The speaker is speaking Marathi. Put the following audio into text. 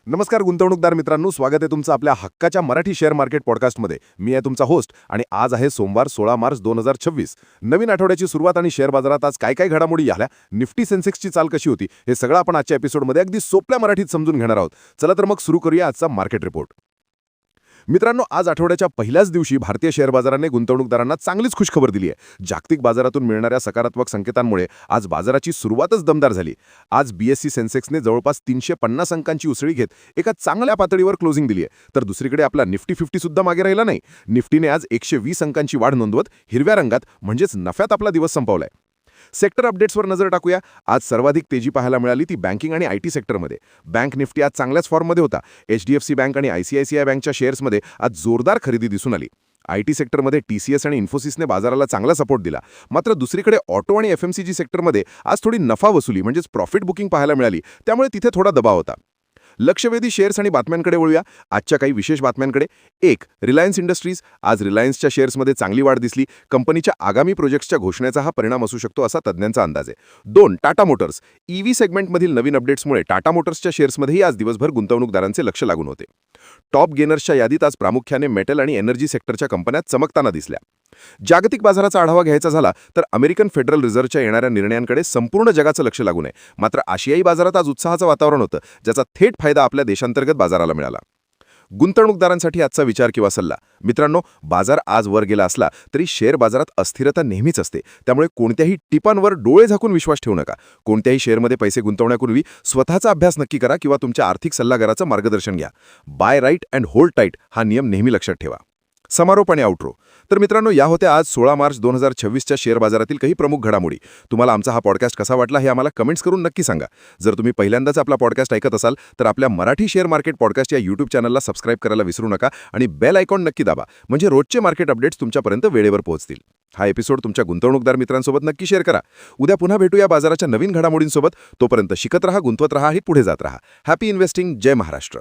नमस्कार गुंतवणूकदार मित्रांनो, स्वागत आहे तुमचं आपल्या हक्काच्या मराठी शेअर मार्केट पॉडकास्टमध्ये. मी आहे तुमचा होस्ट आणि आज आहे सोमवार 16 मार्च 2026. नवीन आठवड्याची सुरुवात आणि शेअर बाजारात आज काय काय घडामोडी झाल्या, निफ्टी सेन्सेक्सची चाल कशी होती, हे सगळं आपण आजच्या एपिसोडमध्ये अगदी सोप्या मराठीत समजून घेणार आहोत. चला तर मग सुरू करूया आजचा मार्केट रिपोर्ट. मित्रांनो, आज आठवड्याच्या पहिल्याच दिवशी भारतीय शेअर बाजाराने गुंतवणूकदारांना चांगलीच खुशखबर दिली आहे. जागतिक बाजारातून मिळणाऱ्या सकारात्मक संकेतांमुळे आज बाजाराची सुरुवातच दमदार झाली. आज बीएससी सेन्सेक्सने जवळपास 350 अंकांची उसळी घेत एका चांगल्या पातळीवर क्लोजिंग दिली आहे. तर दुसरीकडे आपला निफ्टी 50 सुद्धा मागे राहिला नाही. निफ्टीने आज 120 अंकांची वाढ नोंदवत हिरव्या रंगात म्हणजेच नफ्यात आपला दिवस संपवलाय. सेक्टर अपडेट्सवर नजर टाकूया. आज सर्वाधिक तेजी पाहायला मिळाली ती बँकिंग आणि आयटी सेक्टरमध्ये. बँक निफ्टी आज चांगल्याच फॉर्ममध्ये होता. एचडीएफसी बँक आणि आयसीआयसीआय बँकच्या शेअर्समध्ये आज जोरदार खरेदी दिसून आली. आयटी सेक्टरमध्ये टीसीएस आणि इन्फोसिसने बाजाराला चांगला सपोर्ट दिला. मात्र दुसरीकडे ऑटो आणि एफएमसीजी सेक्टरमध्ये आज थोडी नफा वसुली म्हणजेच प्रॉफिट बुकिंग पाहायला मिळाली, त्यामुळे तिथे थोडा दबाव होता. लक्षवेधी शेअर्स आणि बातम्यांकडे वळूया. आजच्या काही विशेष बातम्यांकडे. 1. Reliance industries. आज रिलायन्सच्या शेअर्समध्ये चांगली वाढ दिसली. कंपनीच्या आगामी प्रोजेक्ट्सच्या घोषणेचा हा परिणाम असू शकतो असा तज्ज्ञांचा अंदाज आहे. 2. टाटा मोटर्स. ईव्ही सेगमेंटमधील नवीन अपडेट्समुळे टाटा मोटर्सच्या शेअर्समध्येही आज दिवसभर गुंतवणूकदारांचे लक्ष लागून होते. टॉप गेनर्सच्या यादीत आज प्रामुख्याने मेटल आणि एनर्जी सेक्टरच्या कंपन्या चमकताना दिसल्या. जागतिक बाजाराचा आढावा घ्यायचा झाला तर अमेरिकन फेडरल रिझर्व्हच्या येणाऱ्या निर्णयांकडे संपूर्ण जगाचं लक्ष लागून आहे. मात्र आशियाई बाजारात आज उत्साहाचं वातावरण होतं, ज्याचा थेट फायदा आपल्या देशांतर्गत बाजाराला मिळाला. गुंतवणूकदारांसाठी आजचा विचार किंवा सल्ला. मित्रांनो, बाजार आज वर गेला असला तरी शेअर बाजारात अस्थिरता नेहमीच असते. त्यामुळे कोणत्याही टिपांवर डोळे झाकून विश्वास ठेवू नका. कोणत्याही शेअरमध्ये पैसे गुंतवण्यापूर्वी स्वतःचा अभ्यास नक्की करा किंवा तुमच्या आर्थिक सल्लागाराचं मार्गदर्शन घ्या. Buy right and hold tight हा नियम नेहमी लक्षात ठेवा. समारोप आणि आउट्रो. तर मित्रांनो, या होत्या आज 16 मार्च 2026च्या शेअर बाजारातील काही प्रमुख घडामोडी. तुम्हाला आमचा हा पॉडकास्ट कसा वाटला हे आम्हाला कमेंट्स करून नक्की सांगा. जर तुम्ही पहिल्यांदाच आपला पॉडकास्ट ऐकत असाल तर आपल्या मराठी शेअर मार्केट पॉडकास्ट या यूट्यूब चॅनलला सबस्क्राईब करायला विसरू नका आणि बेल आयकॉन नक्की दाबा, म्हणजे रोजचे मार्केट अपडेट्स तुमच्यापर्यंत वेळेवर पोहोचतील. हा एपिसोड तुमच्या गुंतवणूकदार मित्रांसोबत नक्की शेअर करा. उद्या पुन्हा भेटूया बाजाराच्या नवीन घडामोडींसोबत. तोपर्यंत शिकत रहा, गुंतवत रहा आणि पुढे जात रहा. Happy investing. जय महाराष्ट्र.